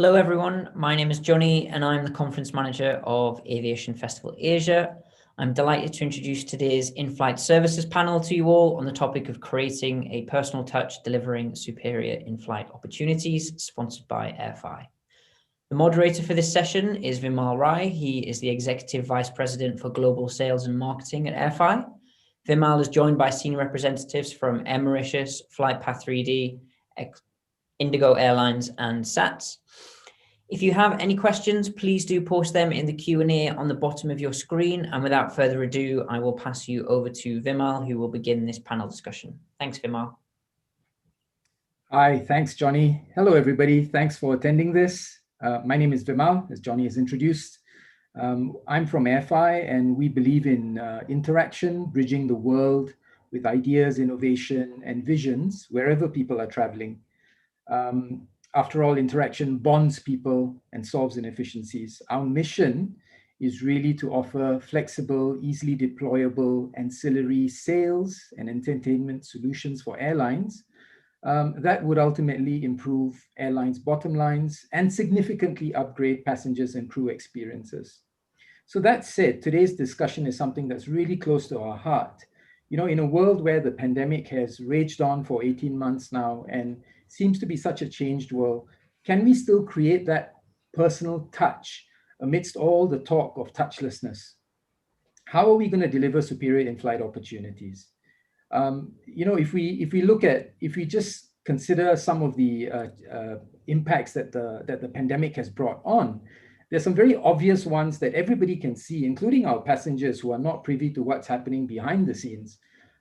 Hello everyone, my name is Johnny and I'm the Conference Manager of Aviation Festival Asia. I'm delighted to introduce today's in-flight services panel to you all on the topic of creating a personal touch delivering superior in-flight opportunities, sponsored by AirFi. The moderator for this session is Vimal Rai. He is the Executive Vice President for Global Sales and Marketing at AirFi. Vimal is joined by senior representatives from Air Mauritius, Flightpath 3D, Indigo Airlines and SATS. If you have any questions, please do post them in the Q&A on the bottom of your screen. And without further ado, I will pass you over to Vimal, who will begin this panel discussion. Thanks, Vimal. Hi, thanks, Johnny. Hello, everybody. Thanks for attending this. My name is Vimal, as Johnny has introduced. I'm from AirFi, and we believe in interaction, bridging the world with ideas, innovation, and visions wherever people are traveling. After all, interaction bonds people and solves inefficiencies. Our mission is really to offer flexible, easily deployable ancillary sales and entertainment solutions for airlines that would ultimately improve airlines' bottom lines and significantly upgrade passengers and crew experiences. So that said, today's discussion is something that's really close to our heart. You know, in a world where the pandemic has raged on for 18 months now and seems to be such a changed world, can we still create that personal touch amidst all the talk of touchlessness? How are we going to deliver superior in-flight opportunities? You know, if we just consider some of the impacts that the pandemic has brought on, there's some very obvious ones that everybody can see, including our passengers who are not privy to what's happening behind the scenes.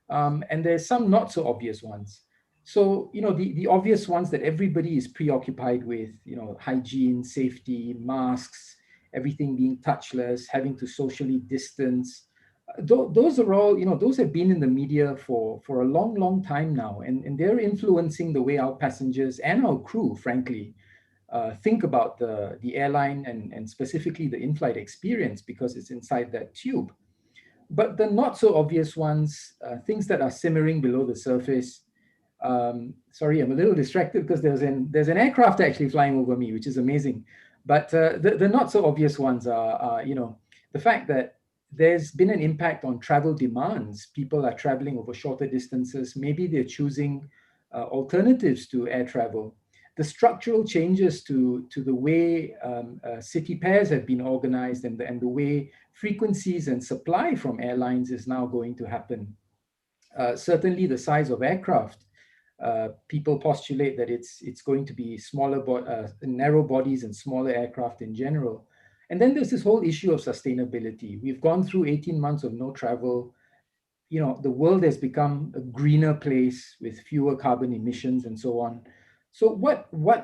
And there's some not so obvious ones. So, you know, the obvious ones that everybody is preoccupied with, you know, hygiene, safety, masks, everything being touchless, having to socially distance. Those are all, you know, those have been in the media for a long, long time now. And they're influencing the way our passengers and our crew, frankly, think about the airline and specifically the in-flight experience because it's inside that tube. But the not so obvious ones, things that are simmering below the surface. Sorry, I'm a little distracted because there's an aircraft actually flying over me, which is amazing. But the not so obvious ones are, you know, the fact that there's been an impact on travel demands. People are traveling over shorter distances. Maybe they're choosing alternatives to air travel. The structural changes to the way city pairs have been organized and the way frequencies and supply from airlines is now going to happen. Certainly the size of aircraft. People postulate that it's going to be smaller, narrow bodies and smaller aircraft in general. And then there's this whole issue of sustainability. We've gone through 18 months of no travel. You know, the world has become a greener place with fewer carbon emissions and so on. So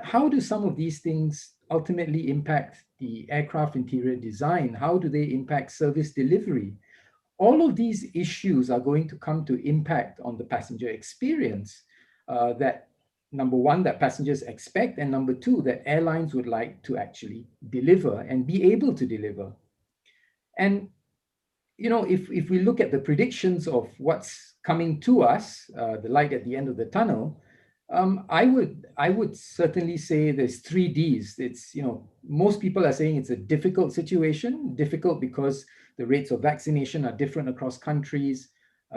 how do some of these things ultimately impact the aircraft interior design? How do they impact service delivery? All of these issues are going to come to impact on the passenger experience that, number one, that passengers expect, and number two, that airlines would like to actually deliver and be able to deliver. And, you know, if we look at the predictions of what's coming to us, the light at the end of the tunnel, I would certainly say there's 3 Ds. It's, you know, most people are saying it's a difficult situation, difficult because the rates of vaccination are different across countries.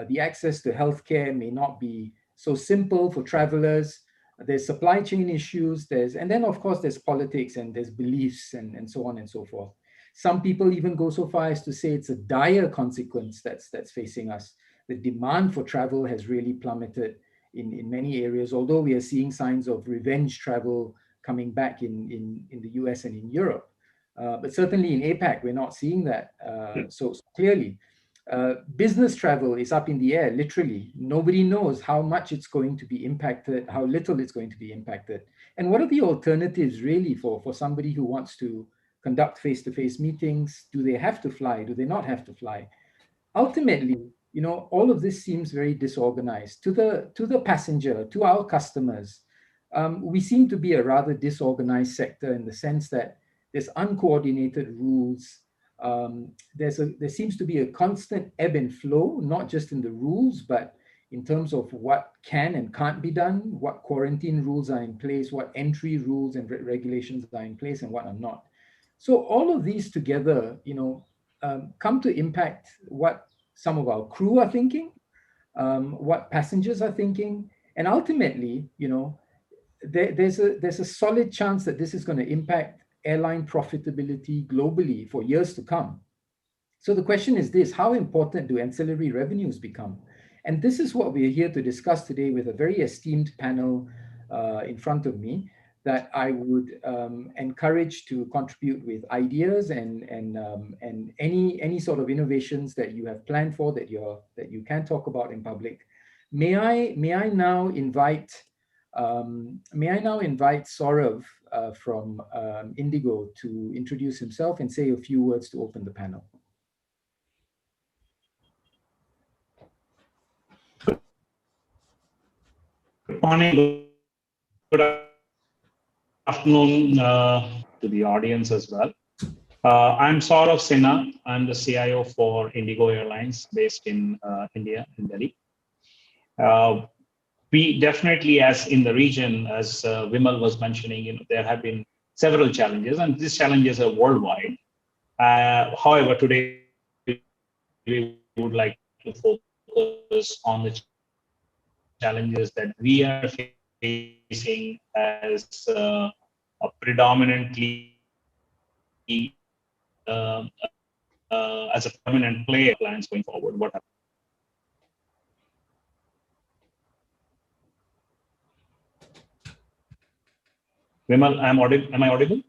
The access to healthcare may not be so simple for travelers. There's supply chain issues, and then of course there's politics and there's beliefs and so on and so forth. Some people even go so far as to say it's a dire consequence that's facing us. The demand for travel has really plummeted in many areas, although we are seeing signs of revenge travel coming back in the US and in Europe. But certainly in APAC, we're not seeing that so clearly. Business travel is up in the air, literally. Nobody knows how much it's going to be impacted, how little it's going to be impacted. And what are the alternatives really for somebody who wants to conduct face-to-face meetings? Do they have to fly? Do they not have to fly? Ultimately, you know, all of this seems very disorganized. To the passenger, to our customers, we seem to be a rather disorganized sector in the sense that there's uncoordinated rules. There seems to be a constant ebb and flow, not just in the rules, but in terms of what can and can't be done, what quarantine rules are in place, what entry rules and regulations are in place and what are not. So all of these together, come to impact what some of our crew are thinking, what passengers are thinking, and ultimately, there's a solid chance that this is going to impact airline profitability globally for years to come. So the question is this: how important do ancillary revenues become? And this is what we are here to discuss today with a very esteemed panel in front of me that I would encourage to contribute with ideas and any sort of innovations that you have planned for that you can talk about in public. May I now invite Saurav from Indigo to introduce himself and say a few words to open the panel. Good morning, good afternoon to the audience as well. I'm Saurav Sinha. I'm the CIO for Indigo Airlines based in India, in Delhi. We definitely, as in the region, as Vimal was mentioning, there have been several challenges, and these challenges are worldwide. However, today we would like to focus on the challenges that we are facing as a predominantly as a permanent player plans going forward. What happens? Vimal, am I audible?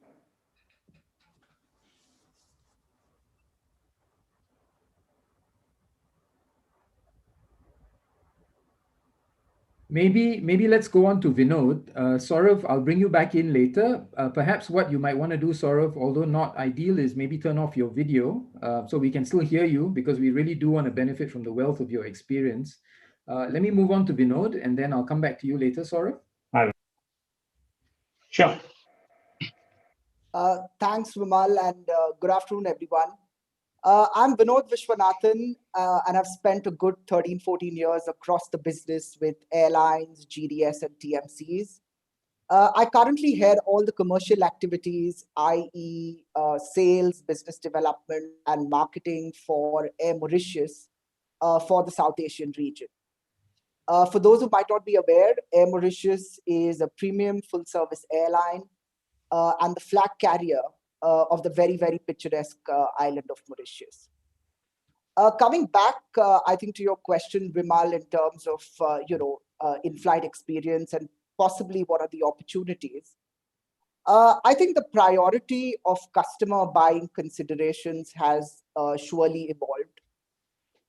Maybe let's go on to Vinod. Saurav, I'll bring you back in later. Perhaps what you might want to do, Saurav, although not ideal, is maybe turn off your video so we can still hear you, because we really do want to benefit from the wealth of your experience. Let me move on to Vinod, and then I'll come back to you later, Saurav. Sure. Thanks, Vimal, and good afternoon, everyone. I'm Vinod Vishwanathan, and I've spent a good 13, 14 years across the business with airlines, GDS, and TMCs. I currently head all the commercial activities, i.e. Sales, business development, and marketing for Air Mauritius for the South Asian region. For those who might not be aware, Air Mauritius is a premium full-service airline and the flag carrier of the very, very picturesque island of Mauritius. Coming back, I think to your question, Vimal, in terms of in-flight experience and possibly what are the opportunities. I think the priority of customer buying considerations has surely evolved.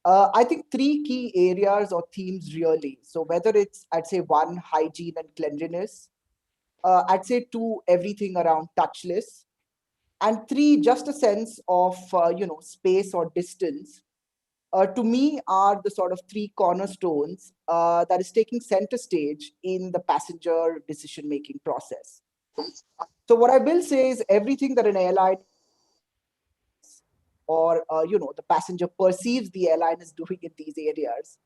I think three key areas or themes really. So whether it's, I'd say, one, hygiene and cleanliness, I'd say two, everything around touchless, and three, just a sense of space or distance, to me are the sort of three cornerstones that is taking center stage in the passenger decision-making process. So what I will say is everything that an airline or the passenger perceives the airline is doing in these areas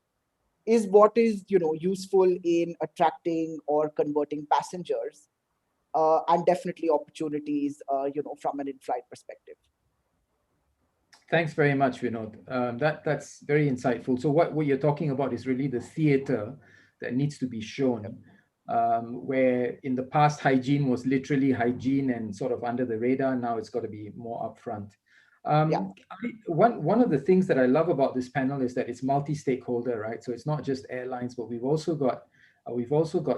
is what is useful in attracting or converting passengers. And definitely opportunities, from an in-flight perspective. Thanks very much, Vinod. That's very insightful. So what you're talking about is really the theater that needs to be shown, where in the past hygiene was literally hygiene and sort of under the radar. Now it's got to be more upfront. One of the things that I love about this panel is that it's multi-stakeholder, right? So it's not just airlines, but we've also got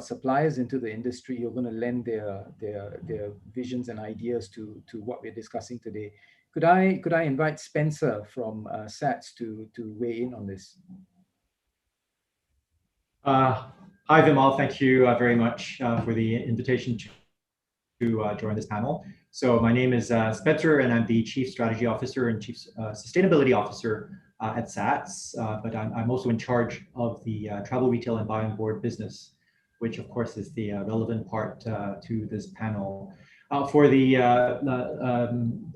suppliers into the industry who are going to lend their visions and ideas to what we're discussing today. Could I invite Spencer from SATS to weigh in on this? Hi, Vimal. Thank you very much for the invitation to join this panel. So my name is Spencer, and I'm the Chief Strategy Officer and Chief Sustainability Officer at SATS, but I'm also in charge of the travel, retail, and buy on board business, which of course is the relevant part to this panel. For the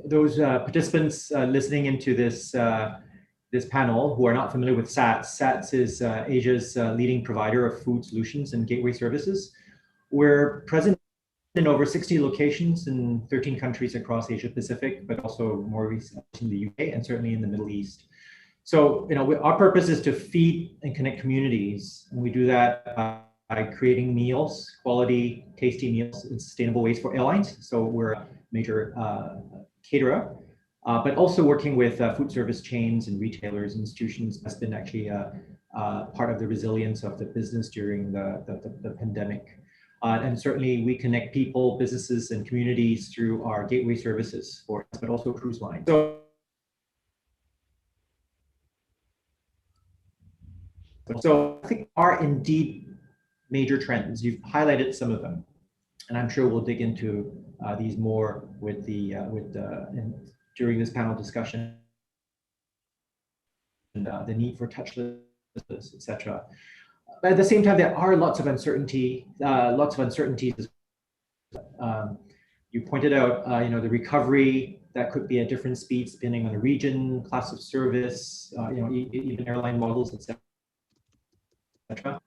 those participants listening into this this panel who are not familiar with SATS, SATS is Asia's leading provider of food solutions and gateway services. We're present in over 60 locations in 13 countries across Asia Pacific, but also more recently in the UK and certainly in the Middle East. So, our purpose is to feed and connect communities, and we do that by creating meals, quality, tasty meals in sustainable ways for airlines. So we're a major caterer, but also working with food service chains and retailers, institutions. Has been actually part of the resilience of the business during the pandemic. And certainly we connect people, businesses, and communities through our gateway services, but also cruise lines. So I think are indeed major trends. You've highlighted some of them, and I'm sure we'll dig into these more with during this panel discussion, and the need for touchless, etc. But at the same time, there are lots of uncertainties. You pointed out, the recovery that could be at different speeds depending on the region, class of service, even airline models, etc.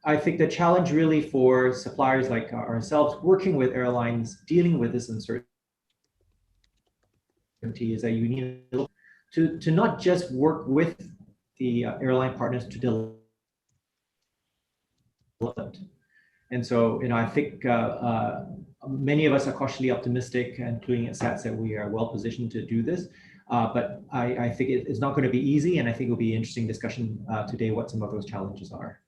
I think the challenge really for suppliers like ourselves working with airlines, dealing with this uncertainty is that you need to not just work with the airline partners to develop it. And so, I think many of us are cautiously optimistic, including at SATS, that we are well positioned to do this. But I think it's not going to be easy, and I think it'll be an interesting discussion today what some of those challenges are.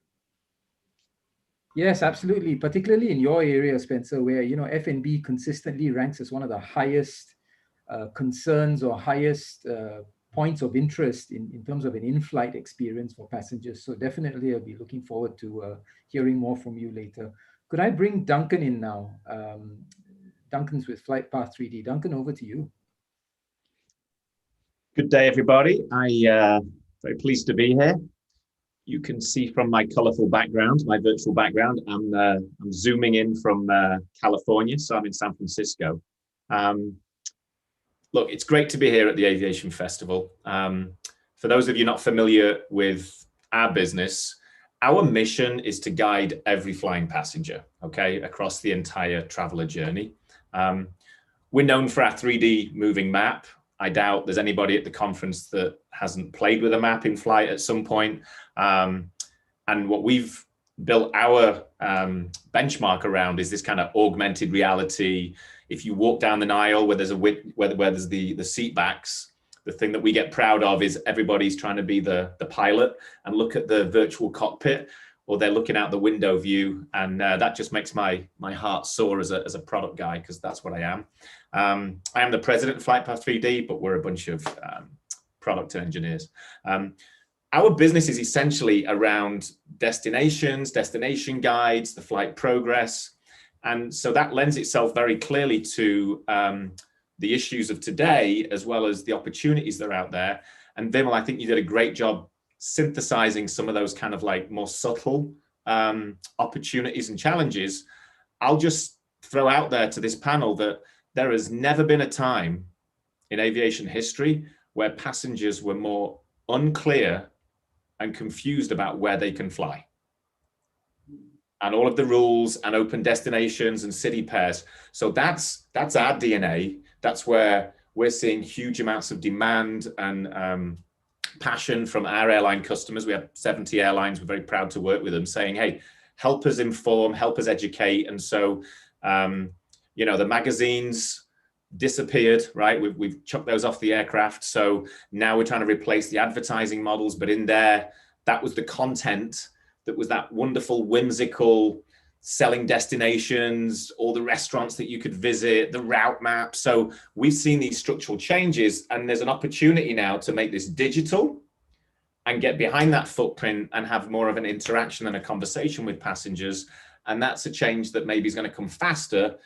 Yes, absolutely. Particularly in your area, Spencer, where F&B consistently ranks as one of the highest concerns or highest points of interest in terms of an in-flight experience for passengers. So definitely, I'll be looking forward to hearing more from you later. Could I bring Duncan in now? Duncan's with FlightPath 3D. Duncan, over to you. Good day, everybody. I'm very pleased to be here. You can see from my colorful background, my virtual background, I'm zooming in from California, so I'm in San Francisco. Look, it's great to be here at the Aviation Festival. For those of you not familiar with our business, our mission is to guide every flying passenger, okay, across the entire traveler journey. We're known for our 3D moving map. I doubt there's anybody at the conference that hasn't played with a map in flight at some point. And what we've built our benchmark around is this kind of augmented reality. If you walk down the aisle where there's the seat backs, the thing that we get proud of is everybody's trying to be the pilot and look at the virtual cockpit, or they're looking out the window view, and that just makes my heart soar as a product guy, because that's what I am. I am the president of FlightPath 3D, but we're a bunch of product engineers. Our business is essentially around destinations, destination guides, the flight progress. And so that lends itself very clearly to the issues of today, as well as the opportunities that are out there. And Vimal, I think you did a great job synthesizing some of those kind of like more subtle opportunities and challenges. I'll just throw out there to this panel that there has never been a time in aviation history where passengers were more unclear and confused about where they can fly. And all of the rules and open destinations and city pairs. So that's our DNA. That's where we're seeing huge amounts of demand and passion from our airline customers. We have 70 airlines. We're very proud to work with them, saying, hey, help us inform, help us educate. And so, the magazines disappeared, right? We've chucked those off the aircraft. So now we're trying to replace the advertising models, but in there, that was the content that was that wonderful, whimsical selling destinations, all the restaurants that you could visit, the route map. So we've seen these structural changes, and there's an opportunity now to make this digital and get behind that footprint and have more of an interaction and a conversation with passengers. And that's a change that maybe is going to come faster.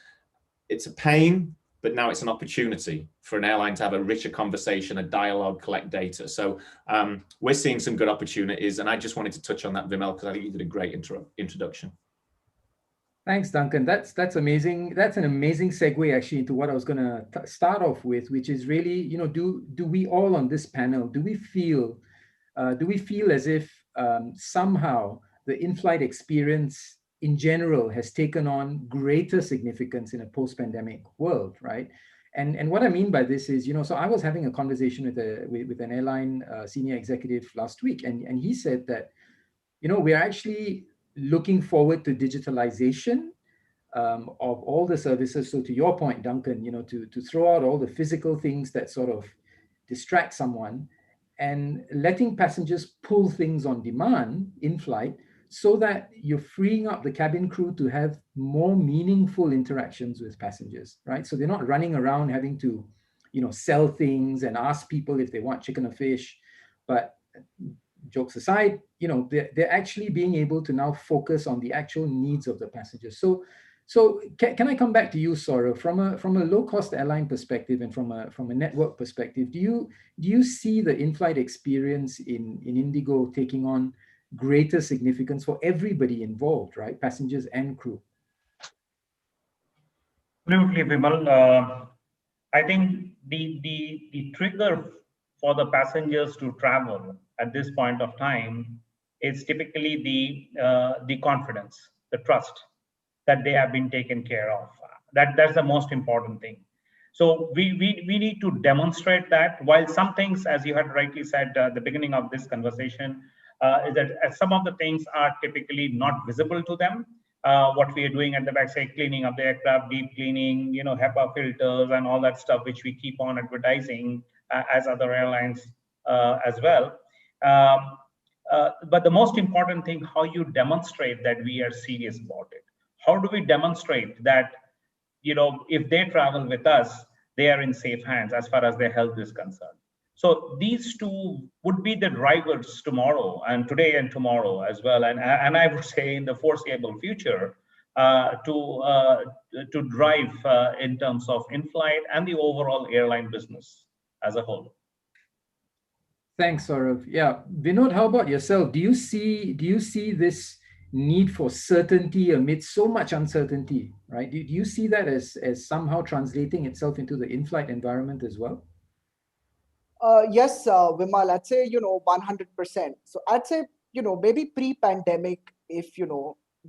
It's a pain, but now it's an opportunity for an airline to have a richer conversation, a dialogue, collect data. So we're seeing some good opportunities. And I just wanted to touch on that, Vimal, because I think you did a great introduction. Thanks, Duncan. That's amazing. That's an amazing segue actually into what I was going to start off with, which is really, do we all on this panel, do we feel do we feel as if somehow the in-flight experience in general has taken on greater significance in a post-pandemic world, right? And what I mean by this is, so I was having a conversation with an airline senior executive last week, and he said that, we're actually looking forward to digitalization of all the services. So to your point, Duncan, to throw out all the physical things that sort of distract someone and letting passengers pull things on demand in flight so that you're freeing up the cabin crew to have more meaningful interactions with passengers, right? So they're not running around having to, sell things and ask people if they want chicken or fish. But jokes aside, they're actually being able to now focus on the actual needs of the passengers. So can I come back to you, Saurav, from a low-cost airline perspective and from a network perspective? Do you see the in-flight experience in Indigo taking on greater significance for everybody involved, right? Passengers and crew. Absolutely, Vimal. I think the trigger for the passengers to travel at this point of time is typically the confidence, the trust that they have been taken care of. That's the most important thing. So we need to demonstrate that. While some things, as you had rightly said at the beginning of this conversation, is that some of the things are typically not visible to them. What we are doing at the back, say cleaning up the aircraft, deep cleaning, HEPA filters and all that stuff, which we keep on advertising as other airlines as well. But the most important thing, how you demonstrate that we are serious about it. How do we demonstrate that, if they travel with us, they are in safe hands as far as their health is concerned? So these two would be the drivers tomorrow and today and tomorrow as well. And I would say in the foreseeable future to drive in terms of in-flight and the overall airline business as a whole. Thanks, Saurav. Yeah, Vinod, how about yourself? Do you see this need for certainty amid so much uncertainty, right? Do you see that as somehow translating itself into the in-flight environment as well? Yes, Vimal, I'd say, 100%. So I'd say, maybe pre-pandemic, if,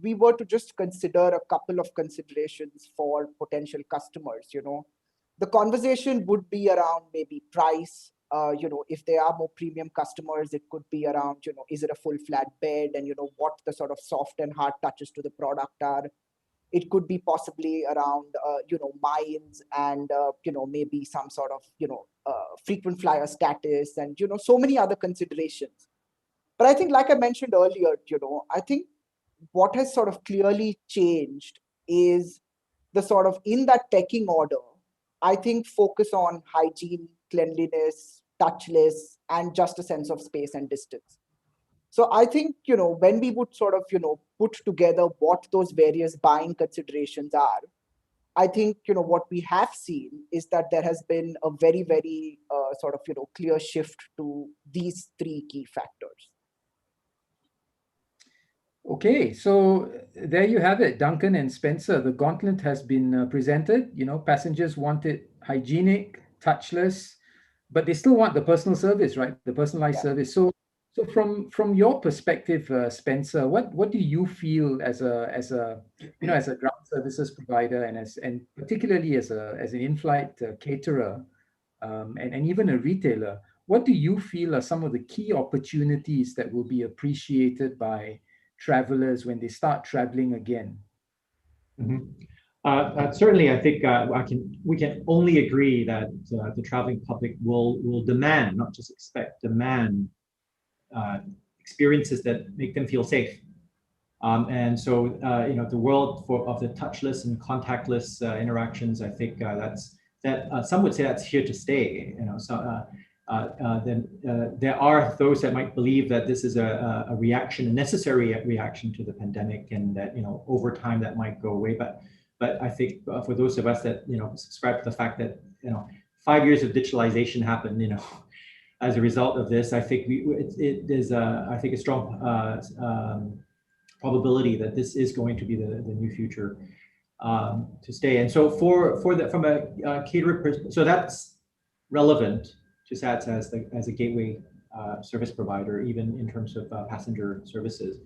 we were to just consider a couple of considerations for potential customers, the conversation would be around maybe price. If they are more premium customers, it could be around, is it a full flat bed, and, what the sort of soft and hard touches to the product are. It could be possibly around, miles and, maybe some sort of, frequent flyer status and, so many other considerations. But I think, like I mentioned earlier, I think what has sort of clearly changed is the sort of, in that pecking order, I think focus on hygiene, cleanliness, touchless, and just a sense of space and distance. So I think, when we would sort of, put together what those various buying considerations are, I think, what we have seen is that there has been a very, very sort of, clear shift to these three key factors. Okay, so there you have it, Duncan and Spencer. The gauntlet has been presented. Passengers want it hygienic, touchless, but they still want the personal service, right? The personalized service. So from your perspective, Spencer, what do you feel as a ground services provider and particularly as an in-flight caterer and even a retailer? What do you feel are some of the key opportunities that will be appreciated by travelers when they start traveling again? Mm-hmm. Certainly, I think we can only agree that the traveling public will demand, not just expect, demand experiences that make them feel safe. And so, the world of the touchless and contactless interactions, I think some would say that's here to stay. Then there are those that might believe that this is a necessary reaction to the pandemic, and that over time that might go away. But I think for those of us that subscribe to the fact that 5 years of digitalization happened, as a result of this, I think it is I think a strong probability that this is going to be the new future to stay. And so from a caterer perspective, so that's relevant just as a gateway service provider, even in terms of passenger services.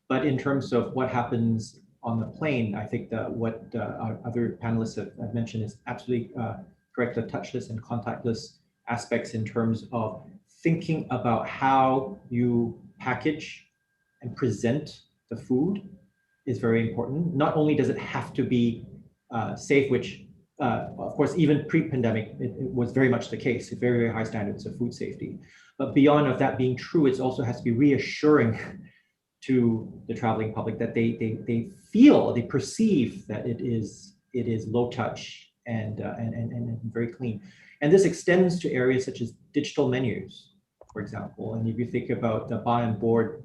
But in terms of what happens on the plane, I think that what our other panelists have mentioned is absolutely correct, the touchless and contactless aspects in terms of thinking about how you package and present the food is very important. Not only does it have to be safe, which of course, even pre-pandemic, it was very much the case, very, very high standards of food safety. But beyond of that being true, it also has to be reassuring to the traveling public that they feel, they perceive that it is low touch and very clean. And this extends to areas such as digital menus, for example. And if you think about the buy on board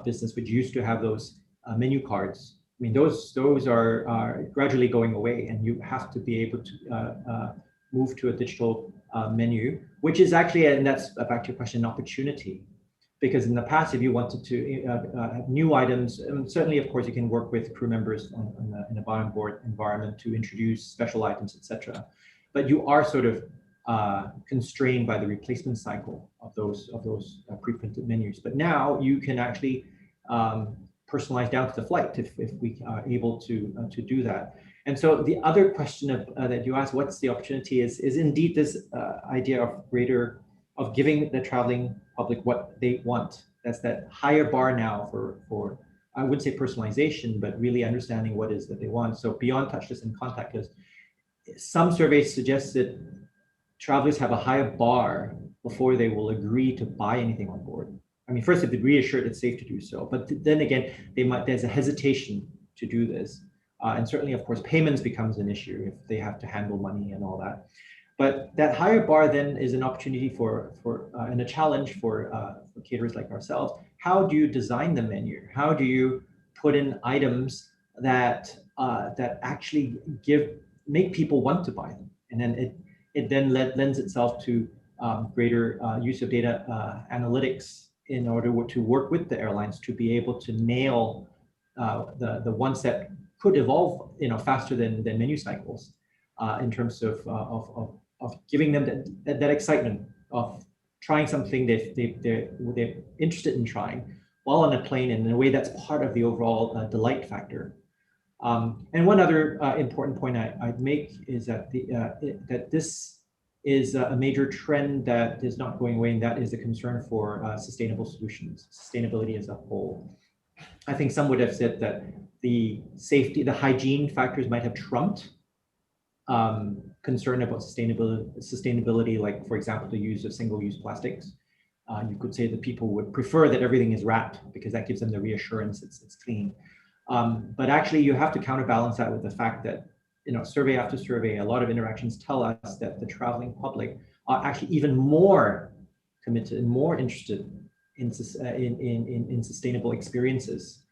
business, which used to have those menu cards, I mean, those are gradually going away, and you have to be able to move to a digital menu, which is actually, and that's back to your question, an opportunity. Because in the past, if you wanted to have new items, certainly, of course, you can work with crew members in a buy on board environment to introduce special items, etc. But you are sort of constrained by the replacement cycle of those pre-printed menus. But now you can actually personalize down to the flight if we are able to do that. And so the other question that you asked, what's the opportunity, is indeed this idea of giving the traveling public what they want. That's that higher bar now for I would say personalization, but really understanding what it is that they want. So beyond touchless and contactless, some surveys suggest that travelers have a higher bar before they will agree to buy anything on board. I mean, first, if they're reassured it's safe to do so, but then again, there's a hesitation to do this. And certainly, of course, payments becomes an issue if they have to handle money and all that. But that higher bar then is an opportunity for and a challenge for caterers like ourselves. How do you design the menu? How do you put in items that actually make people want to buy them? And then it then lends itself to greater use of data analytics in order to work with the airlines to be able to nail the ones that could evolve, faster than menu cycles, in terms of giving them that excitement of trying something they're interested in trying while on a plane, and in a way that's part of the overall delight factor. And one other important point I'd make is that that this is a major trend that is not going away, and that is the concern for sustainable solutions, sustainability as a whole. I think some would have said that the safety, the hygiene factors might have trumped concern about sustainability, like, for example, the use of single-use plastics. You could say that people would prefer that everything is wrapped because that gives them the reassurance it's clean. But actually, you have to counterbalance that with the fact that, survey after survey, a lot of interactions tell us that the traveling public are actually even more committed and more interested in sustainable experiences,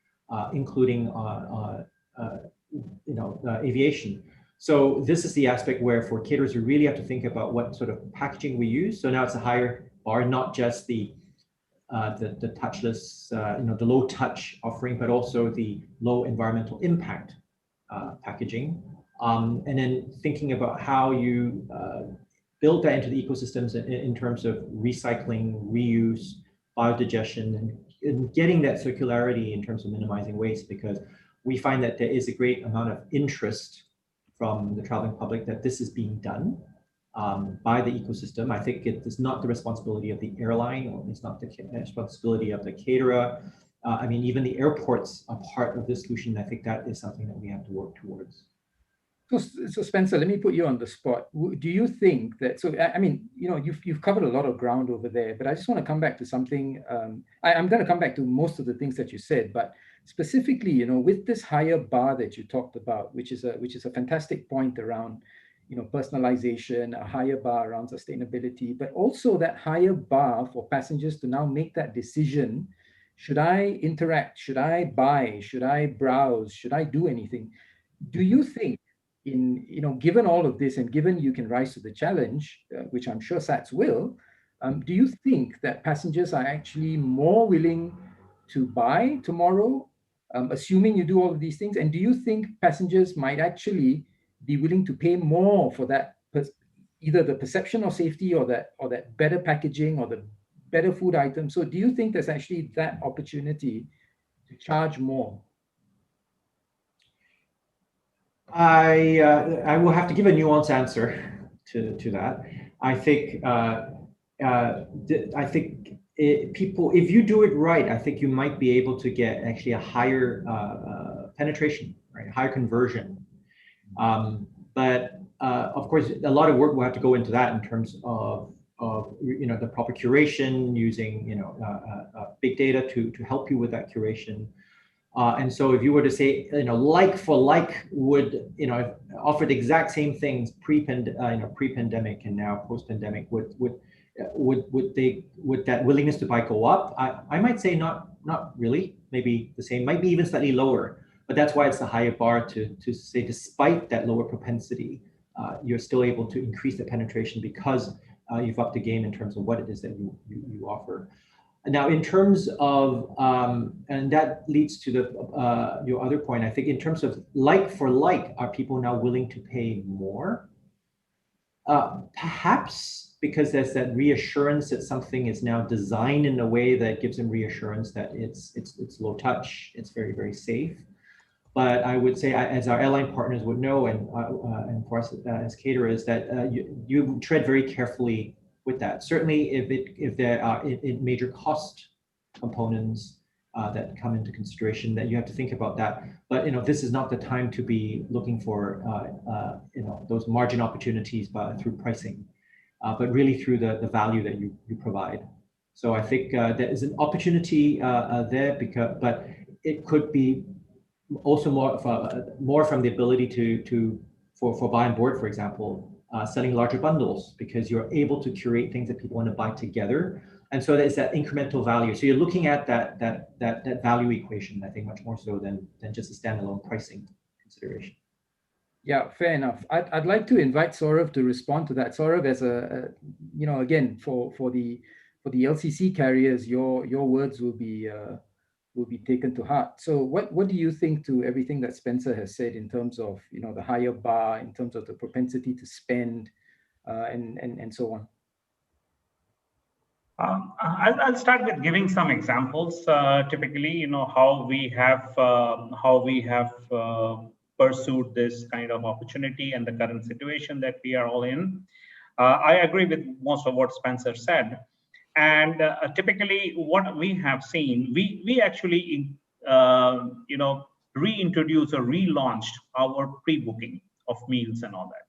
including aviation. So this is the aspect where for caterers, we really have to think about what sort of packaging we use. So now it's a higher bar, not just the touchless, the low touch offering, but also the low environmental impact packaging. And then thinking about how you build that into the ecosystems in terms of recycling, reuse, biodigestion, and getting that circularity in terms of minimizing waste, because we find that there is a great amount of interest from the traveling public that this is being done by the ecosystem. I think it is not the responsibility of the airline, or it's not the responsibility of the caterer. I mean, even the airports are part of this solution. I think that is something that we have to work towards. So Spencer, let me put you on the spot. Do you think that, so I mean, you've covered a lot of ground over there, but I just want to come back to something. I'm going to come back to most of the things that you said, but specifically, with this higher bar that you talked about, which is a fantastic point around, personalization, a higher bar around sustainability, but also that higher bar for passengers to now make that decision. Should I interact? Should I buy? Should I browse? Should I do anything? Do you think, given all of this, and given you can rise to the challenge, which I'm sure SATS will, do you think that passengers are actually more willing to buy tomorrow, assuming you do all of these things? And do you think passengers might actually be willing to pay more for that, either the perception of safety or that better packaging or the better food items. So do you think there's actually that opportunity to charge more? I will have to give a nuanced answer to that. I think people, if you do it right, I think you might be able to get actually a higher penetration, right? Higher conversion. But of course, a lot of work will have to go into that in terms of the proper curation, using big data to help you with that curation. And so if you were to say, like for like would, offer the exact same things pre-pandemic and now post-pandemic, would that willingness to buy go up? I might say not really, maybe the same, might be even slightly lower, but that's why it's the higher bar to say, despite that lower propensity, you're still able to increase the penetration because you've upped the game in terms of what it is that you offer. Now, in terms of, and that leads to your other point, I think in terms of like for like, are people now willing to pay more? Perhaps because there's that reassurance that something is now designed in a way that gives them reassurance that it's low touch, it's very, very safe. But I would say, as our airline partners would know, and for us as caterers, that you tread very carefully with that. Certainly, if there are major cost components that come into consideration, that you have to think about that. But this is not the time to be looking for those margin opportunities through pricing, but really through the value that you provide. So I think there is an opportunity there, but it could be also more from the ability for buy on board, for example, selling larger bundles, because you're able to curate things that people want to buy together, and so there's that incremental value. So you're looking at that value equation, I think, much more so than just a standalone pricing consideration. Yeah, fair enough. I'd like to invite Saurav to respond to that. Saurav, as again, for the LCC carriers, your words will be taken to heart. So what do you think to everything that Spencer has said in terms of the higher bar, in terms of the propensity to spend, and so on? I'll start with giving some examples. Typically, how we have pursued this kind of opportunity and the current situation that we are all in. I agree with most of what Spencer said. And typically, what we have seen, we actually, reintroduced or relaunched our pre-booking of meals and all that,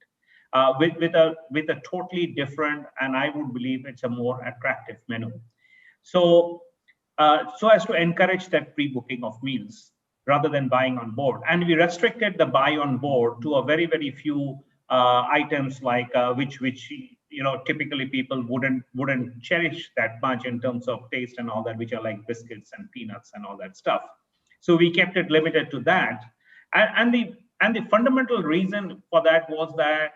with a totally different, and I would believe it's a more attractive menu. So as to encourage that pre-booking of meals rather than buying on board, and we restricted the buy on board to a very, very few items, like which typically people wouldn't cherish that much in terms of taste and all that, which are like biscuits and peanuts and all that stuff. So we kept it limited to that, and the fundamental reason for that was that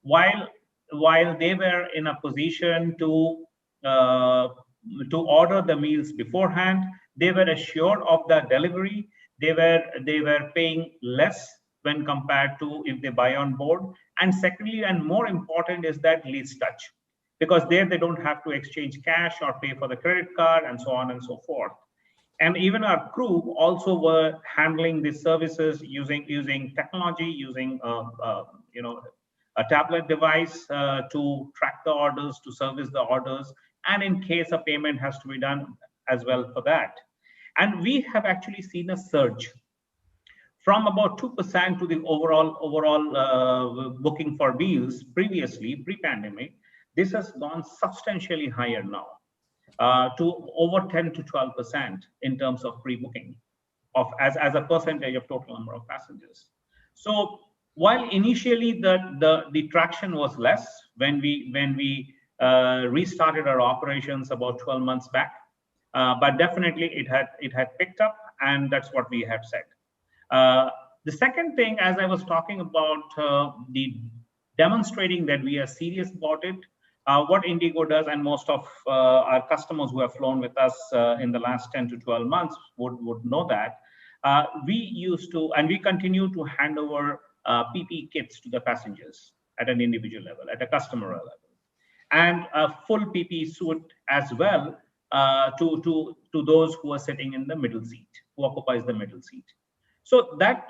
while they were in a position to order the meals beforehand, they were assured of the delivery. They were paying less when compared to if they buy on board. And secondly, and more important, is that least touch, because there they don't have to exchange cash or pay for the credit card and so on and so forth. And even our crew also were handling these services using technology, using a tablet device to track the orders, to service the orders, and in case a payment has to be done as well for that. And we have actually seen a surge from about 2% to the overall booking for meals previously, pre-pandemic. This has gone substantially higher now, to over 10 to 12% in terms of pre-booking as a percentage of total number of passengers. So while initially the traction was less when we restarted our operations about 12 months back, but definitely it had picked up, and that's what we have said. The second thing, as I was talking about the demonstrating that we are serious about it, what IndiGo does, and most of our customers who have flown with us in the last 10 to 12 months would know that, we used to, and we continue to hand over PPE kits to the passengers at an individual level, at a customer level. and a full PPE suit as well to those who are sitting in the middle seat, who occupies the middle seat. So that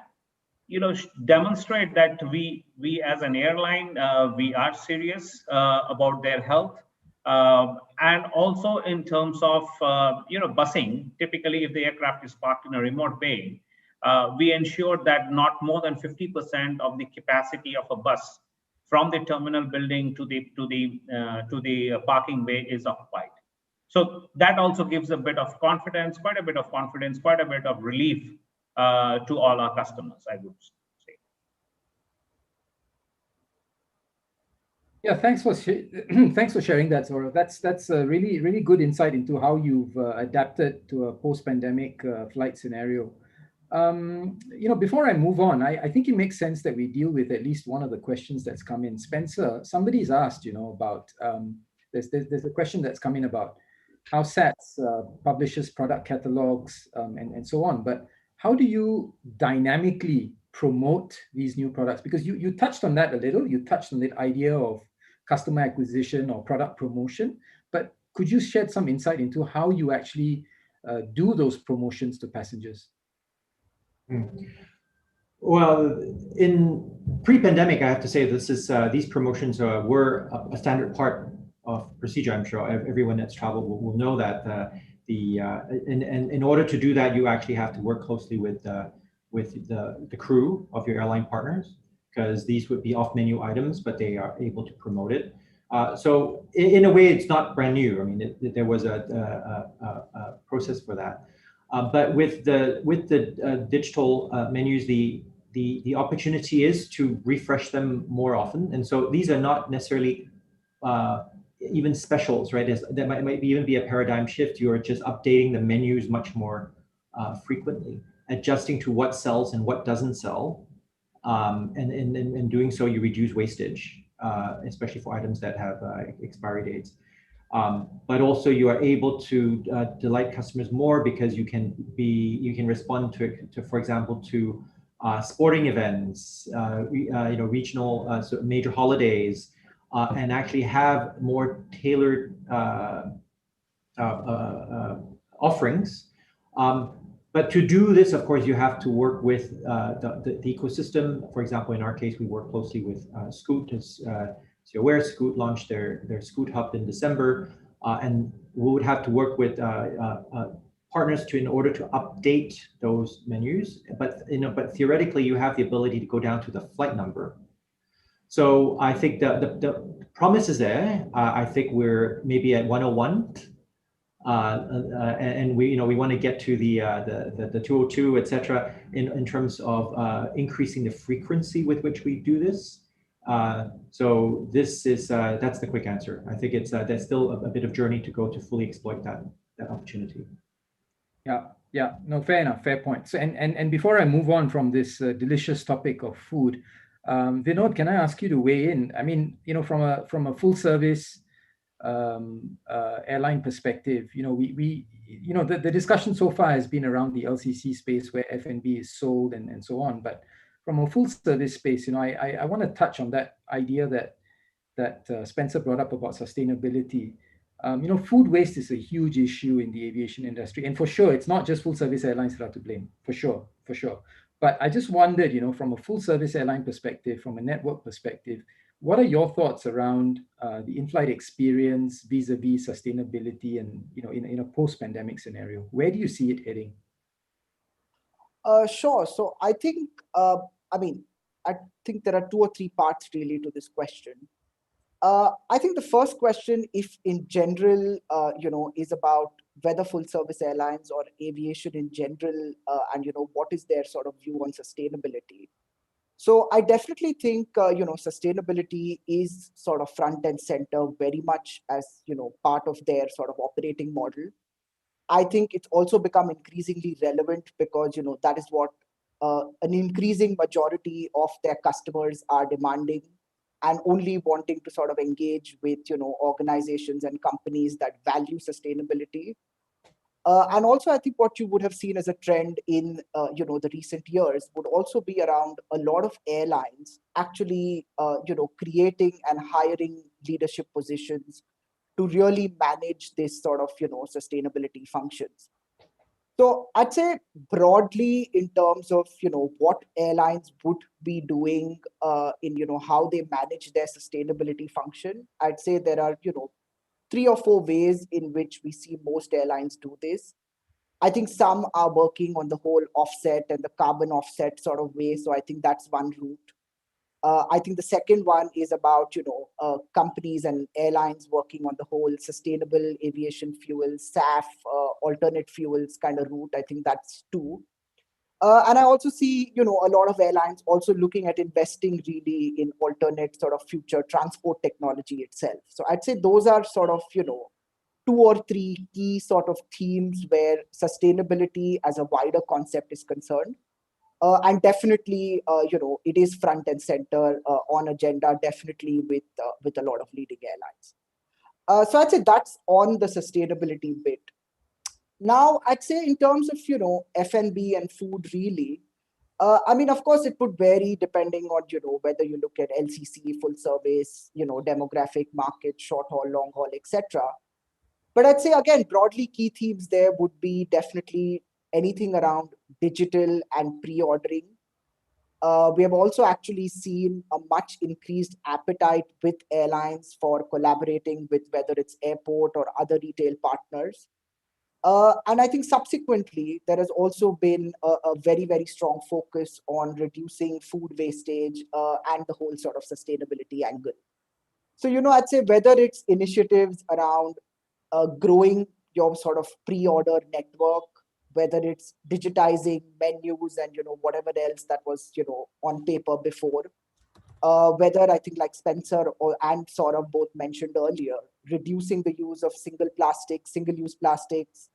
demonstrate that we as an airline, we are serious about their health. And also in terms of busing, typically if the aircraft is parked in a remote bay, we ensure that not more than 50% of the capacity of a bus from the terminal building to the parking bay is occupied. So that also gives a bit of confidence, quite a bit of confidence, quite a bit of relief to all our customers, I would say. Yeah, thanks for sharing that, Saurav. That's a really good insight into how you've adapted to a post-pandemic flight scenario. Before I move on, I think it makes sense that we deal with at least one of the questions that's come in. Spencer, somebody's asked, about there's a question that's come in about how SATS publishes product catalogs and so on. But how do you dynamically promote these new products? Because you touched on that a little. You touched on the idea of customer acquisition or product promotion. But could you shed some insight into how you actually do those promotions to passengers? Well, in pre-pandemic, I have to say these promotions were a standard part of procedure. I'm sure everyone that's traveled will know that. In order to do that, you actually have to work closely with the crew of your airline partners, because these would be off-menu items, but they are able to promote it. So in a way, it's not brand new. I mean, there was a process for that. But with the digital menus, the opportunity is to refresh them more often. And so these are not necessarily even specials, right? That might even be a paradigm shift. You're just updating the menus much more frequently, adjusting to what sells and what doesn't sell. And in doing so, you reduce wastage, especially for items that have expiry dates. But also you are able to delight customers more because you can respond to for example, to sporting events, regional major holidays, and actually have more tailored offerings. But to do this, of course, you have to work with the ecosystem. For example, in our case, we work closely with Scoot. As you're aware, Scoot launched their Scoot Hub in December, and we would have to work with partners in order to update those menus. But theoretically, you have the ability to go down to the flight number. So I think the promise is there. I think we're maybe at 101, and we want to get to the 202, etc. In terms of increasing the frequency with which we do this. So this is that's the quick answer. I think there's still a bit of journey to go to fully exploit that opportunity. Yeah, no, fair enough, fair point. So and before I move on from this delicious topic of food, Vinod, can I ask you to weigh in? I mean, from a full service airline perspective, the discussion so far has been around the LCC space where F&B is sold and so on. But from a full service space, I want to touch on that idea that Spencer brought up about sustainability. Food waste is a huge issue in the aviation industry, and for sure, it's not just full service airlines that are to blame. For sure. But I just wondered, from a full service airline perspective, from a network perspective, what are your thoughts around the in-flight experience vis-a-vis sustainability and, in a post-pandemic scenario? Where do you see it heading? Sure. So I think, I think there are two or three parts really to this question. I think the first question, if in general, is about whether full service airlines or aviation in general, and, what is their sort of view on sustainability. So I definitely think, sustainability is sort of front and center very much as, part of their sort of operating model. I think it's also become increasingly relevant because, that is what an increasing majority of their customers are demanding and only wanting to sort of engage with, organizations and companies that value sustainability. And also, I think what you would have seen as a trend in, the recent years would also be around a lot of airlines actually, creating and hiring leadership positions to really manage this sort of, sustainability functions. So I'd say broadly in terms of, what airlines would be doing in, how they manage their sustainability function, I'd say there are, 3 or 4 ways in which we see most airlines do this. I think some are working on the whole offset and the carbon offset sort of way. So I think that's one route. I think the second one is about, companies and airlines working on the whole sustainable aviation fuel, SAF, alternate fuels kind of route. I think that's 2. And I also see, a lot of airlines also looking at investing really in alternate sort of future transport technology itself. So I'd say those are sort of, 2 or 3 key sort of themes where sustainability as a wider concept is concerned. And definitely, it is front and center on agenda, definitely with a lot of leading airlines. So I'd say that's on the sustainability bit. Now, I'd say in terms of, F&B and food really, I mean, of course, it would vary depending on, whether you look at LCC, full service, demographic, market, short haul, long haul, etc. But I'd say, again, broadly key themes there would be definitely anything around digital and pre-ordering. We have also actually seen a much increased appetite with airlines for collaborating with whether it's airport or other retail partners. And I think subsequently, there has also been a very, very strong focus on reducing food wastage and the whole sort of sustainability angle. So, I'd say whether it's initiatives around growing your sort of pre-order network, whether it's digitizing menus and, whatever else that was, on paper before, whether I think like Spencer and Saurabh both mentioned earlier, reducing the use of single-use plastics.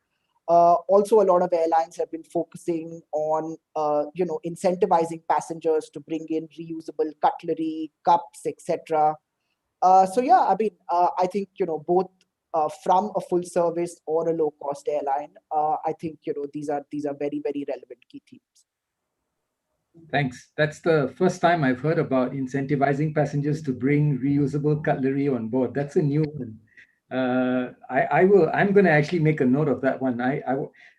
Also, a lot of airlines have been focusing on, incentivizing passengers to bring in reusable cutlery, cups, etc. So yeah, I mean, I think, both from a full service or a low cost airline, I think, these are very, very relevant key themes. Thanks. That's the first time I've heard about incentivizing passengers to bring reusable cutlery on board. That's a new one. I'm going to actually make a note of that one.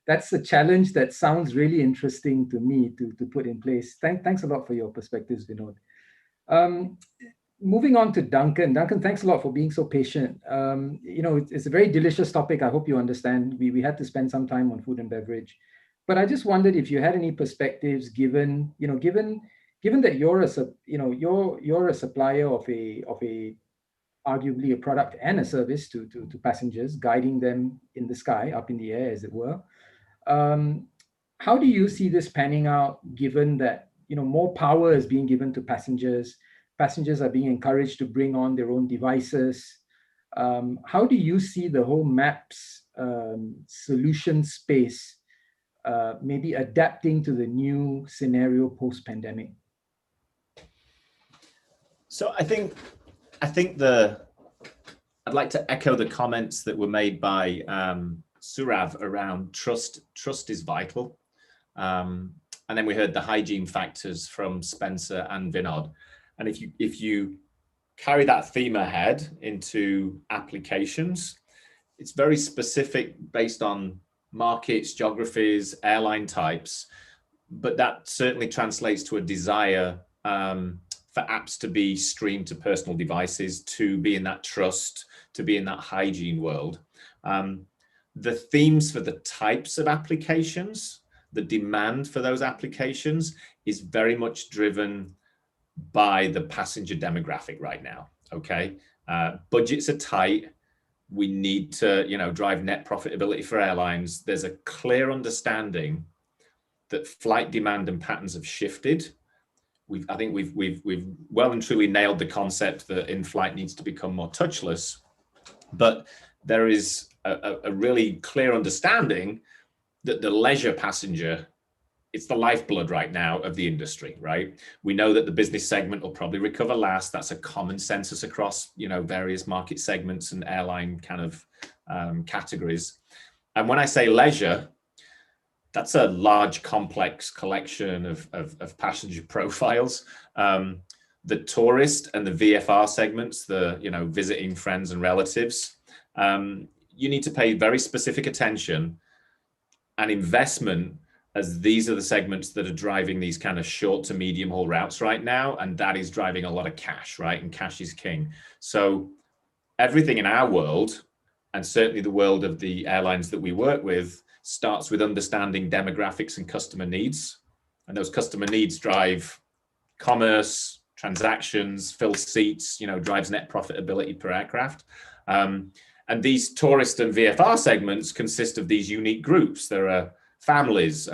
That's a challenge that sounds really interesting to me to put in place. Thanks a lot for your perspectives, Vinod. Moving on to Duncan. Duncan, thanks a lot for being so patient. It's a very delicious topic. I hope you understand. We had to spend some time on food and beverage, but I just wondered if you had any perspectives given that you're a supplier of a arguably a product and a service to passengers, guiding them in the sky, up in the air, as it were. How do you see this panning out, given that more power is being given to passengers? Passengers are being encouraged to bring on their own devices. How do you see the whole maps solution space maybe adapting to the new scenario post-pandemic? So I think I'd like to echo the comments that were made by Surav around trust. Trust is vital. And then we heard the hygiene factors from Spencer and Vinod. And if you carry that theme ahead into applications, it's very specific based on markets, geographies, airline types, but that certainly translates to a desire for apps to be streamed to personal devices, to be in that trust, to be in that hygiene world. The themes for the types of applications, the demand for those applications is very much driven by the passenger demographic right now. Okay, budgets are tight. We need to, drive net profitability for airlines. There's a clear understanding that flight demand and patterns have shifted. I think we've well and truly nailed the concept that in-flight needs to become more touchless, but there is a really clear understanding that the leisure passenger, it's the lifeblood right now of the industry, right? We know that the business segment will probably recover last. That's a common census across, various market segments and airline kind of categories. And when I say leisure, that's a large, complex collection of passenger profiles. the tourist and the VFR segments, the, you know, visiting friends and relatives, you need to pay very specific attention and investment, as these are the segments that are driving these kind of short to medium haul routes right now. And that is driving a lot of cash, right? And cash is king. So everything in our world, and certainly the world of the airlines that we work with, starts with understanding demographics and customer needs. And those customer needs drive commerce, transactions, fill seats, you know, drives net profitability per aircraft. And these tourist and VFR segments consist of these unique groups. There are families,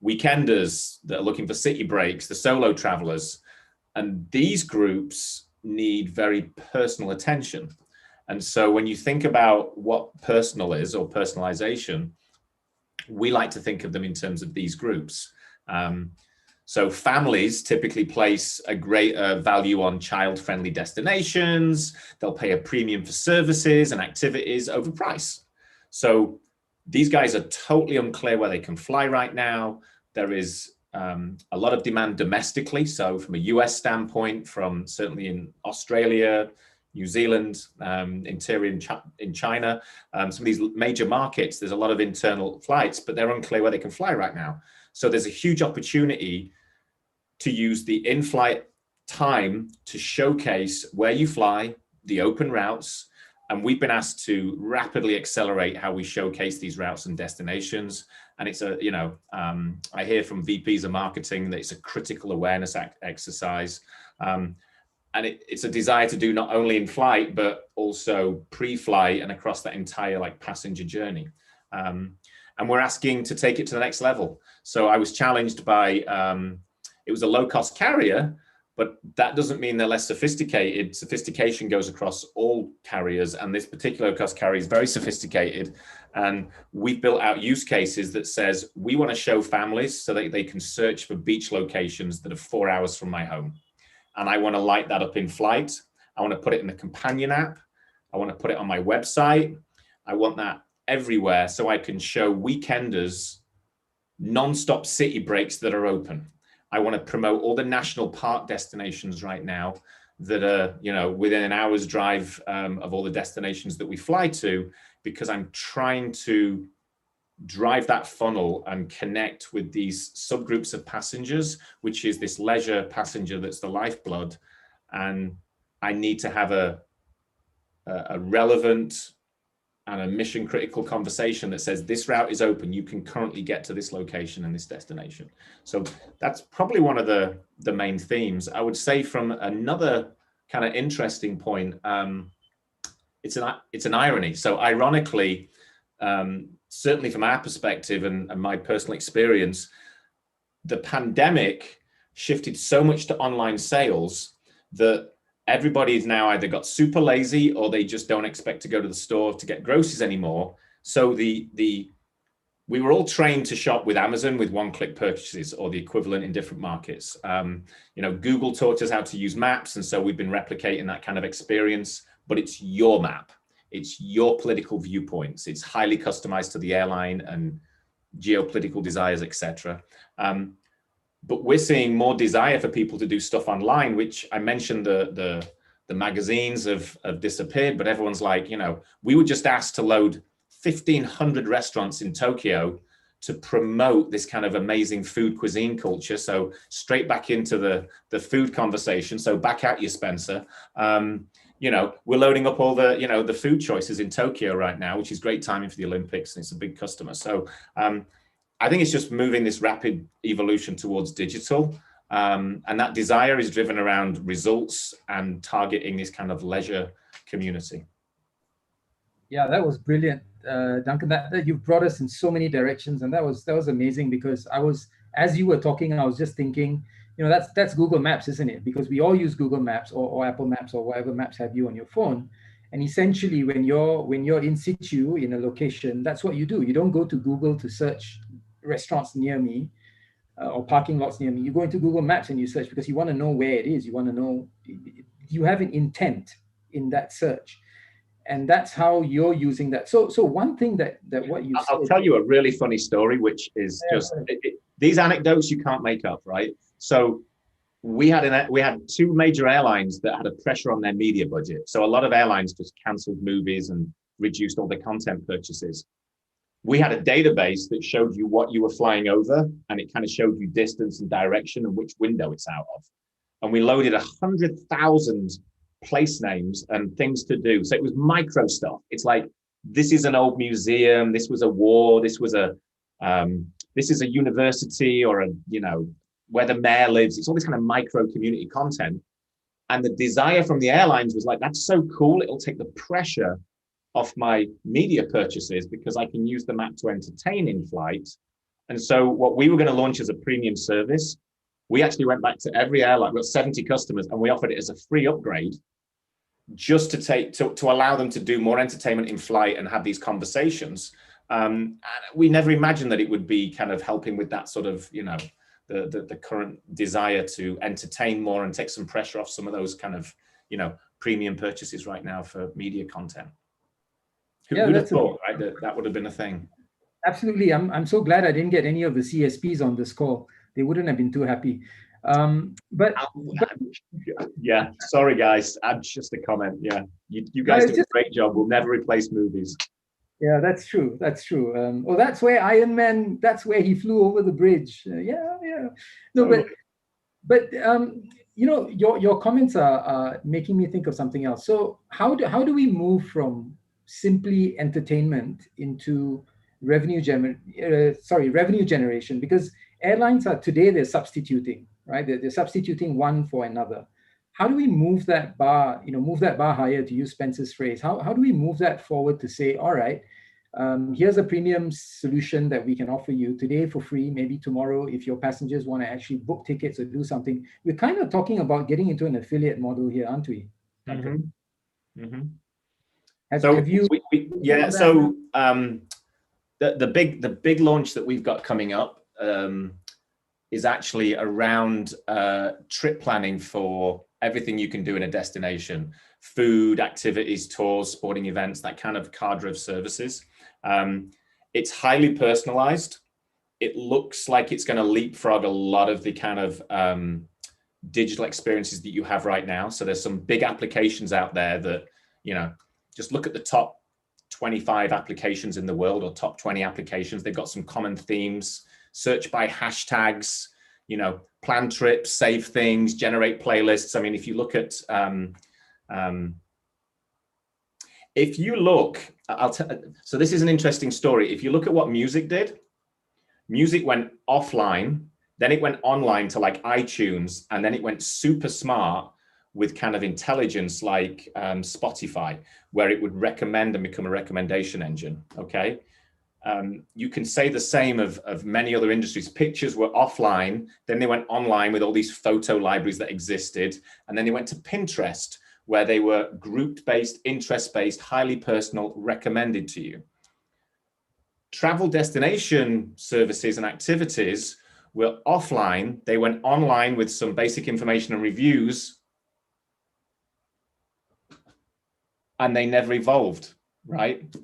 weekenders that are looking for city breaks, the solo travelers. And these groups need very personal attention. And so when you think about what personal is, or personalization, we like to think of them in terms of these groups. So families typically place a greater value on child-friendly destinations. They'll pay a premium for services and activities over price. So these guys are totally unclear where they can fly right now. There is a lot of demand domestically. So from a US standpoint, from certainly in Australia, New Zealand, interior in China, some of these major markets, there's a lot of internal flights, but they're unclear where they can fly right now. So there's a huge opportunity to use the in-flight time to showcase where you fly, the open routes. And we've been asked to rapidly accelerate how we showcase these routes and destinations. And it's a, you know, I hear from VPs of marketing that it's a critical awareness exercise. And it's a desire to do not only in flight, but also pre-flight and across that entire like passenger journey. And we're asking to take it to the next level. So I was challenged by, it was a low-cost carrier, but that doesn't mean they're less sophisticated. Sophistication goes across all carriers, and this particular low-cost carrier is very sophisticated. And we've built out use cases that says, we want to show families so that they can search for beach locations that are 4 hours from my home. And I want to light that up in flight. I want to put it in the companion app. I want to put it on my website. I want that everywhere so I can show weekenders non-stop city breaks that are open. I want to promote all the national park destinations right now that are, you know, within an hour's drive of all the destinations that we fly to, because I'm trying to drive that funnel and connect with these subgroups of passengers, which is this leisure passenger that's the lifeblood. And I need to have a relevant and a mission critical conversation that says this route is open, you can currently get to this location and this destination. So that's probably one of the main themes. I would say from another kind of interesting point, it's an irony. So ironically, certainly from our perspective and my personal experience, the pandemic shifted so much to online sales that everybody's now either got super lazy or they just don't expect to go to the store to get groceries anymore. So we were all trained to shop with Amazon with one-click purchases or the equivalent in different markets. You know, Google taught us how to use maps, and so we've been replicating that kind of experience, but it's your map. It's your political viewpoints. It's highly customized to the airline and geopolitical desires, etc. But we're seeing more desire for people to do stuff online, which I mentioned the magazines have disappeared, but everyone's like, you know, we were just asked to load 1,500 restaurants in Tokyo to promote this kind of amazing food cuisine culture. So straight back into the food conversation. So back at you, Spencer. You know, we're loading up all the, you know, the food choices in Tokyo right now, which is great timing for the Olympics, and it's a big customer. So I think it's just moving this rapid evolution towards digital. And that desire is driven around results and targeting this kind of leisure community. Yeah, that was brilliant, Duncan. That you've brought us in so many directions, and that was amazing, because as you were talking, I was just thinking, you know, that's Google Maps, isn't it? Because we all use Google Maps or Apple Maps or whatever maps have you on your phone. And essentially, when you're in situ in a location, that's what you do. You don't go to Google to search restaurants near me or parking lots near me. You go into Google Maps and you search because you want to know where it is. You want to know, you have an intent in that search. And that's how you're using that. So one thing that what you I'll tell you a really funny story, which is just these anecdotes you can't make up, right? So we had two major airlines that had a pressure on their media budget. So a lot of airlines just canceled movies and reduced all their content purchases. We had a database that showed you what you were flying over, and it kind of showed you distance and direction and which window it's out of. And we loaded 100,000 place names and things to do. So it was micro stuff. It's like, this is an old museum, this was a war, this is a university, or where the mayor lives. It's all this kind of micro community content. And the desire from the airlines was like, that's so cool. It'll take the pressure off my media purchases because I can use the map to entertain in flight. And so what we were going to launch as a premium service, we actually went back to every airline. We got 70 customers and we offered it as a free upgrade just to allow them to do more entertainment in flight and have these conversations. And we never imagined that it would be kind of helping with that sort of, the current desire to entertain more and take some pressure off some of those kind of, premium purchases right now for media content. Who would have thought, right, that would have been a thing? Absolutely. I'm so glad I didn't get any of the CSPs on this call. They wouldn't have been too happy. But yeah, sorry guys, I'm just a comment. Yeah, you guys do a great job. We'll never replace movies. Yeah, that's true. That's true. That's where Iron Man, that's where he flew over the bridge. Yeah. No, totally. but your comments are making me think of something else. So how do we move from simply entertainment into revenue generation? Because airlines are today, they're substituting, right? They're substituting one for another. How do we move that bar, higher, to use Spencer's phrase? How do we move that forward to say, all right, here's a premium solution that we can offer you today for free, maybe tomorrow if your passengers want to actually book tickets or do something. We're kind of talking about getting into an affiliate model here, aren't we? Mm-hmm. Mm-hmm. The big launch that we've got coming up is actually around trip planning for everything you can do in a destination: food, activities, tours, sporting events, that kind of cadre of services. It's highly personalized. It looks like it's going to leapfrog a lot of the kind of digital experiences that you have right now. So there's some big applications out there that, just look at the top 25 applications in the world, or top 20 applications. They've got some common themes: search by hashtags, plan trips, save things, generate playlists. I mean, if you look at, so this is an interesting story. If you look at what music did, music went offline, then it went online to like iTunes, and then it went super smart with kind of intelligence like Spotify, where it would recommend and become a recommendation engine, okay? You can say the same of many other industries. Pictures were offline, then they went online with all these photo libraries that existed, and then they went to Pinterest, where they were group-based, interest-based, highly personal, recommended to you. Travel destination services and activities were offline, they went online with some basic information and reviews, and they never evolved, right?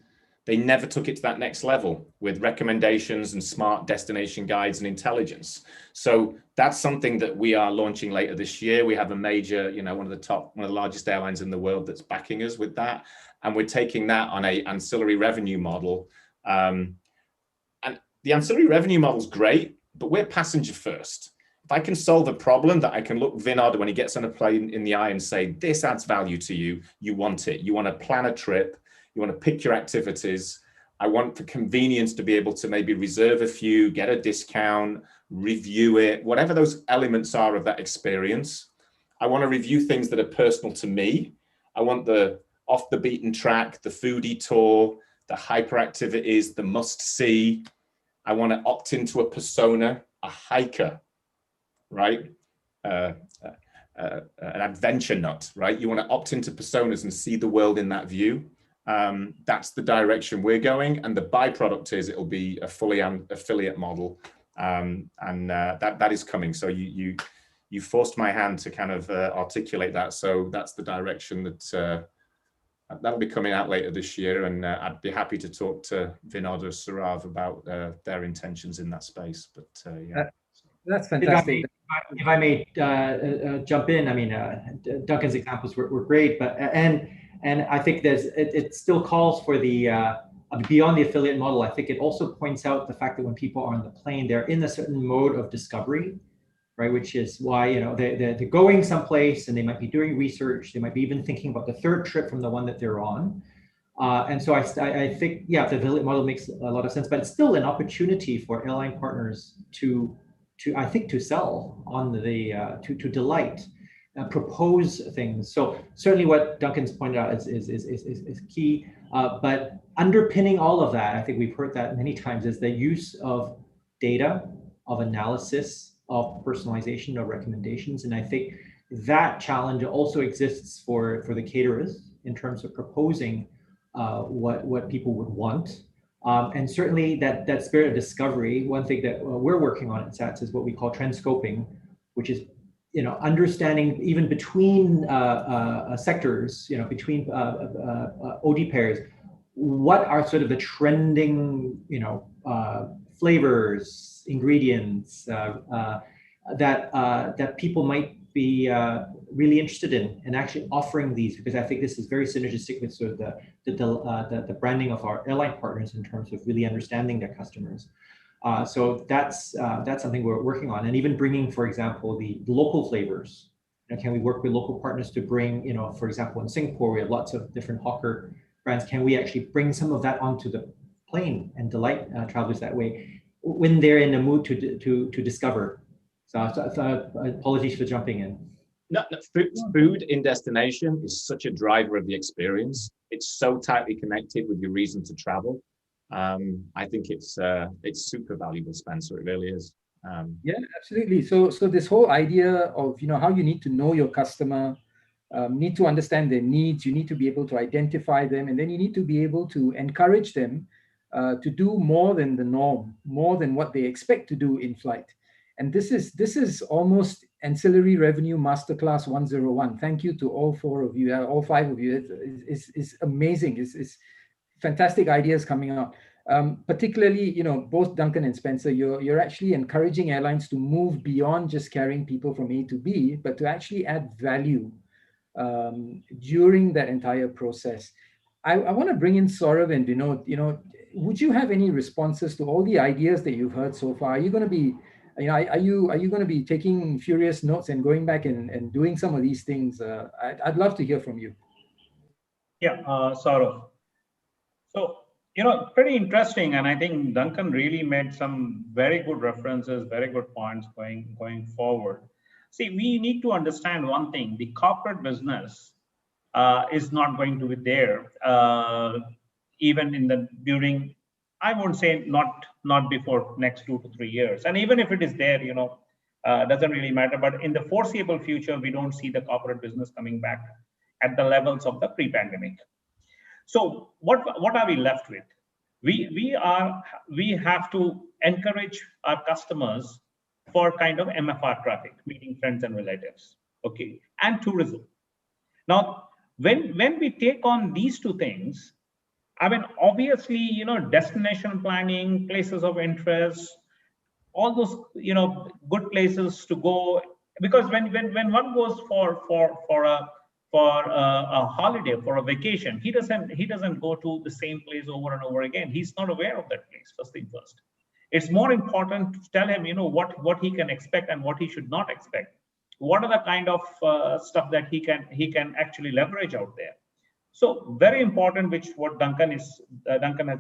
They never took it to that next level with recommendations and smart destination guides and intelligence. So that's something that we are launching later this year. We have a major, one of the largest airlines in the world that's backing us with that. And we're taking that on a ancillary revenue model. And the ancillary revenue model is great, but we're passenger first. If I can solve a problem that I can look Vinod when he gets on a plane in the eye and say, this adds value to you, you want it. You want to plan a trip. You want to pick your activities. I want for convenience to be able to maybe reserve a few, get a discount, review it, whatever those elements are of that experience. I want to review things that are personal to me. I want the off the beaten track, the foodie tour, the hyperactivities, the must see. I want to opt into a persona, a hiker, right? An adventure nut, right? You want to opt into personas and see the world in that view. That's the direction we're going, and the byproduct is it'll be a fully affiliate model, that is coming. So you forced my hand to kind of articulate that. So that's the direction that that'll be coming out later this year, and I'd be happy to talk to Vinod or Sarav about their intentions in that space. But yeah, that's fantastic. if I may jump in, I mean, Duncan's examples were great, but and I think it still calls for the beyond the affiliate model. I think it also points out the fact that when people are on the plane, they're in a certain mode of discovery, right? Which is why, you know, they're going someplace and they might be doing research. They might be even thinking about the third trip from the one that they're on. And so I think, yeah, the affiliate model makes a lot of sense, but it's still an opportunity for airline partners to I think to sell on the to delight, propose things. So certainly what Duncan's pointed out is key. But underpinning all of that, I think we've heard that many times, is the use of data, of analysis, of personalization, of recommendations. And I think that challenge also exists for the caterers in terms of proposing what people would want. And certainly that spirit of discovery, one thing that we're working on at SATS is what we call trend-scoping, which is, you know, understanding even between sectors, you know, between OD pairs, what are sort of the trending, you know, flavors, ingredients that people might be really interested in, and actually offering these, because I think this is very synergistic with sort of the branding of our airline partners in terms of really understanding their customers. So that's something we're working on, and even bringing, for example, the local flavors. You know, can we work with local partners to bring, you know, for example, in Singapore we have lots of different hawker brands. Can we actually bring some of that onto the plane and delight travelers that way when they're in the mood to discover? So apologies for jumping in. No, food in destination is such a driver of the experience. It's so tightly connected with your reason to travel. I think it's super valuable, Spencer. It really is. Yeah, absolutely. So this whole idea of, you know, how you need to know your customer, need to understand their needs, you need to be able to identify them, and then you need to be able to encourage them to do more than the norm, more than what they expect to do in flight. And this is almost ancillary revenue masterclass 101. Thank you to all four of you, all five of you. It's amazing. It's fantastic ideas coming out. Particularly, you know, both Duncan and Spencer, you're actually encouraging airlines to move beyond just carrying people from A to B, but to actually add value during that entire process. I want to bring in Saurav and Vinod. You know, would you have any responses to all the ideas that you've heard so far? Are you going to be, you know, are you going to be taking furious notes and going back and doing some of these things? I'd love to hear from you. Yeah, Saurav. So, you know, pretty interesting, and I think Duncan really made some very good references, very good points going forward. See, we need to understand one thing: the corporate business is not going to be there even during. I won't say not before next 2 to 3 years, and even if it is there, you know, doesn't really matter. But in the foreseeable future, we don't see the corporate business coming back at the levels of the pre-pandemic. So what are we left with? We have to encourage our customers for kind of MFR traffic, meeting friends and relatives, okay, and tourism. Now, when we take on these two things, I mean, obviously, you know, destination planning, places of interest, all those, you know, good places to go, because when one goes for a holiday, for a vacation, he doesn't go to the same place over and over again. He's not aware of that place. First thing first, it's more important to tell him, you know, what he can expect and what he should not expect. What are the kind of stuff that he can actually leverage out there? So very important, which what Duncan has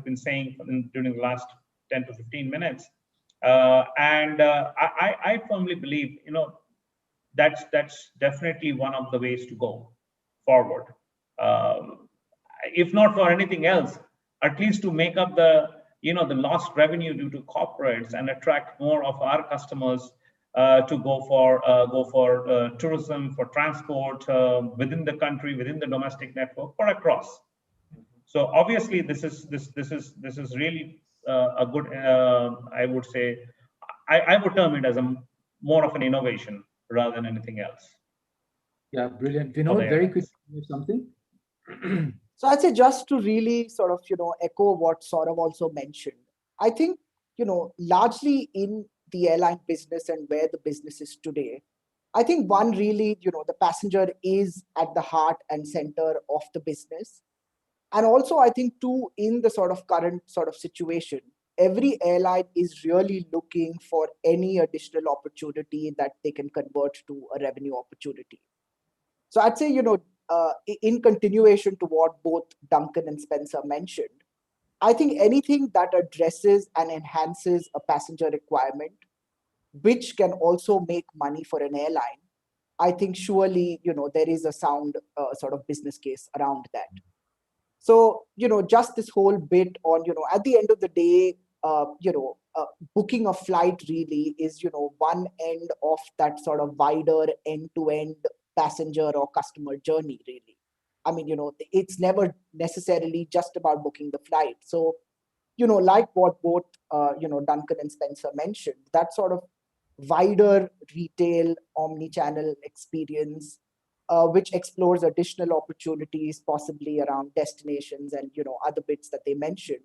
been saying during the last 10 to 15 minutes, and I firmly believe, you know, that's definitely one of the ways to go forward. If not for anything else, at least to make up the lost revenue due to corporates and attract more of our customers to go for tourism, for transport within the country, within the domestic network, or across. So obviously, this is really a good. I would say, I would term it as more of an innovation rather than anything else. Yeah, brilliant. Vinod, very quick, something. So I'd say, just to really sort of, you know, echo what Saurav also mentioned, I think, you know, largely in the airline business and where the business is today, I think one really, the passenger is at the heart and center of the business. And also, I think too, in the sort of current sort of situation, every airline is really looking for any additional opportunity that they can convert to a revenue opportunity. So I'd say, in continuation to what both Duncan and Spencer mentioned, I think anything that addresses and enhances a passenger requirement, which can also make money for an airline, I think surely, there is a sound sort of business case around that. So, just this whole bit on, at the end of the day, booking a flight really is, one end of that sort of wider end-to-end passenger or customer journey, really. I mean, it's never necessarily just about booking the flight. So, like what both, Duncan and Spencer mentioned, that sort of wider retail omni-channel experience, which explores additional opportunities, possibly around destinations and other bits that they mentioned,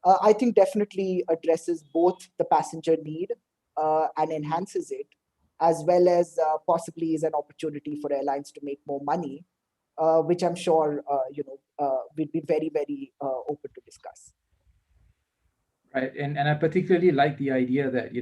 I think definitely addresses both the passenger need and enhances it, as well as possibly is an opportunity for airlines to make more money, which I'm sure we'd be very, very open to discuss. Right, and I particularly like the idea that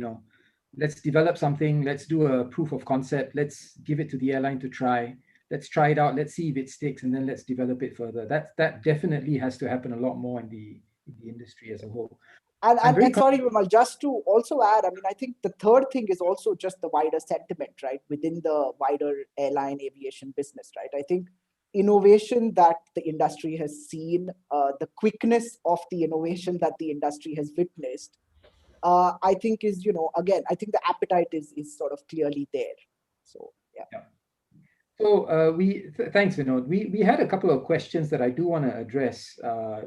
let's develop something, let's do a proof of concept, let's give it to the airline to try. Let's try it out. Let's see if it sticks, and then let's develop it further. That definitely has to happen a lot more in the industry as a whole. And sorry, Vimal, just to also add, I mean, I think the third thing is also just the wider sentiment, right, within the wider airline aviation business, right? I think innovation that the industry has seen, the quickness of the innovation that the industry has witnessed, I think is, again, I think the appetite is sort of clearly there. So, yeah. So thanks, Vinod. We had a couple of questions that I do want to address.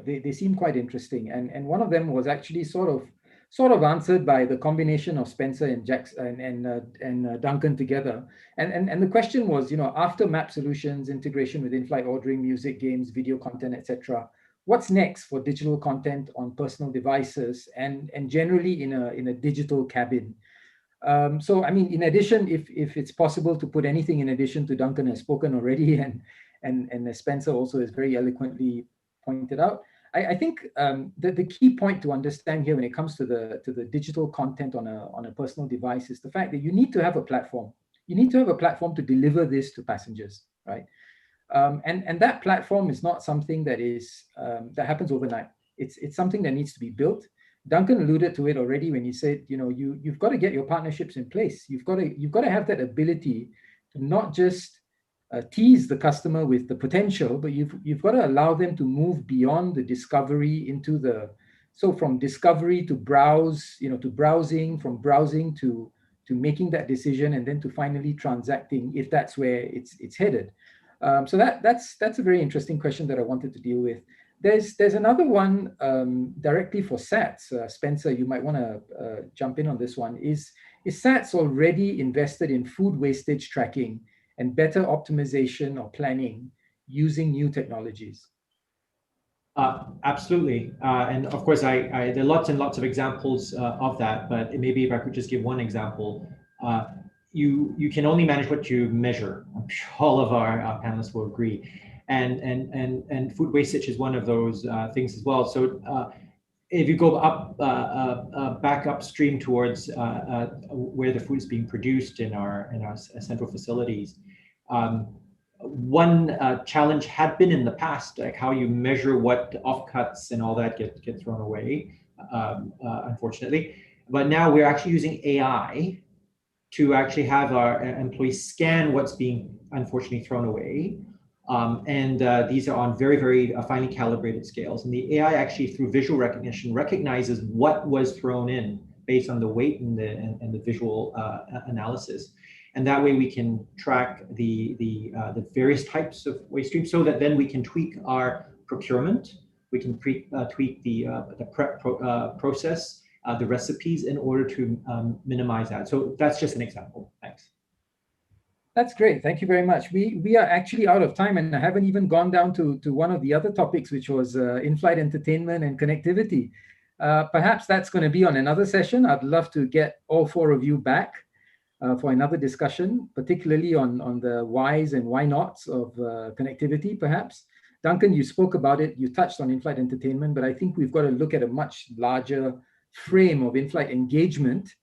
They seem quite interesting, and one of them was actually sort of answered by the combination of Spencer and Jackson and Duncan together. And the question was, after map solutions, integration with in-flight ordering, music, games, video content, etc., what's next for digital content on personal devices and generally in a digital cabin? So, I mean, in addition, if it's possible to put anything in addition to Duncan has spoken already, and Spencer also has very eloquently pointed out, I think the key point to understand here when it comes to the digital content on a personal device is the fact that you need to have a platform. You need to have a platform to deliver this to passengers, right? And that platform is not something that is that happens overnight. It's something that needs to be built. Duncan alluded to it already when he said, you've got to get your partnerships in place. You've got to have that ability to not just tease the customer with the potential, but you've got to allow them to move beyond the discovery so from discovery to browse, to browsing, from browsing to making that decision, and then to finally transacting, if that's where it's headed. So that's a very interesting question that I wanted to deal with. There's another one directly for SATS. Spencer, you might want to jump in on this one. Is SATS already invested in food wastage tracking and better optimization or planning using new technologies? Absolutely. And of course, there are lots and lots of examples of that, but maybe if I could just give one example. You can only manage what you measure. I'm sure all of our panelists will agree. And food wastage is one of those things as well. So if you go back upstream towards where the food is being produced in our central facilities, one challenge had been in the past, like how you measure what offcuts and all that get thrown away, unfortunately. But now we're actually using AI to actually have our employees scan what's being unfortunately thrown away. These are on very, very finely calibrated scales. And the AI actually, through visual recognition, recognizes what was thrown in based on the weight and the visual analysis. And that way we can track the various types of waste streams, so that then we can tweak our procurement. We can tweak the prep process, the recipes, in order to minimize that. So that's just an example. Thanks. That's great. Thank you very much. We are actually out of time, and I haven't even gone down to one of the other topics, which was in-flight entertainment and connectivity. Perhaps that's going to be on another session. I'd love to get all four of you back for another discussion, particularly on the whys and why nots of connectivity, perhaps. Duncan, you spoke about it. You touched on in-flight entertainment, but I think we've got to look at a much larger frame of in-flight engagement,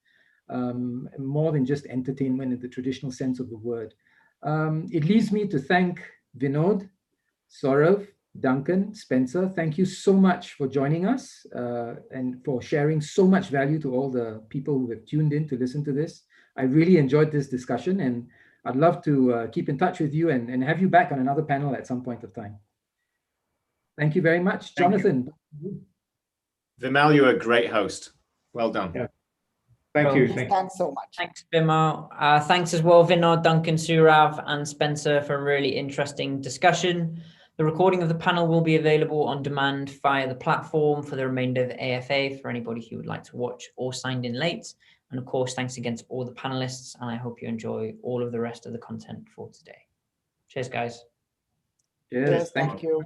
more than just entertainment in the traditional sense of the word. It leaves me to thank Vinod, Saurav, Duncan, Spencer. Thank you so much for joining us and for sharing so much value to all the people who have tuned in to listen to this. I really enjoyed this discussion, and I'd love to keep in touch with you and have you back on another panel at some point of time. Thank you very much. Jonathan. Vimal, you're a great host. Well done. Yeah. Thank you. Thanks so much. Thanks, Vimal. Thanks as well, Vinod, Duncan, Saurav, and Spencer, for a really interesting discussion. The recording of the panel will be available on demand via the platform for the remainder of the AFA for anybody who would like to watch or signed in late. And of course, thanks again to all the panelists, and I hope you enjoy all of the rest of the content for today. Cheers, guys. Cheers. Thank you.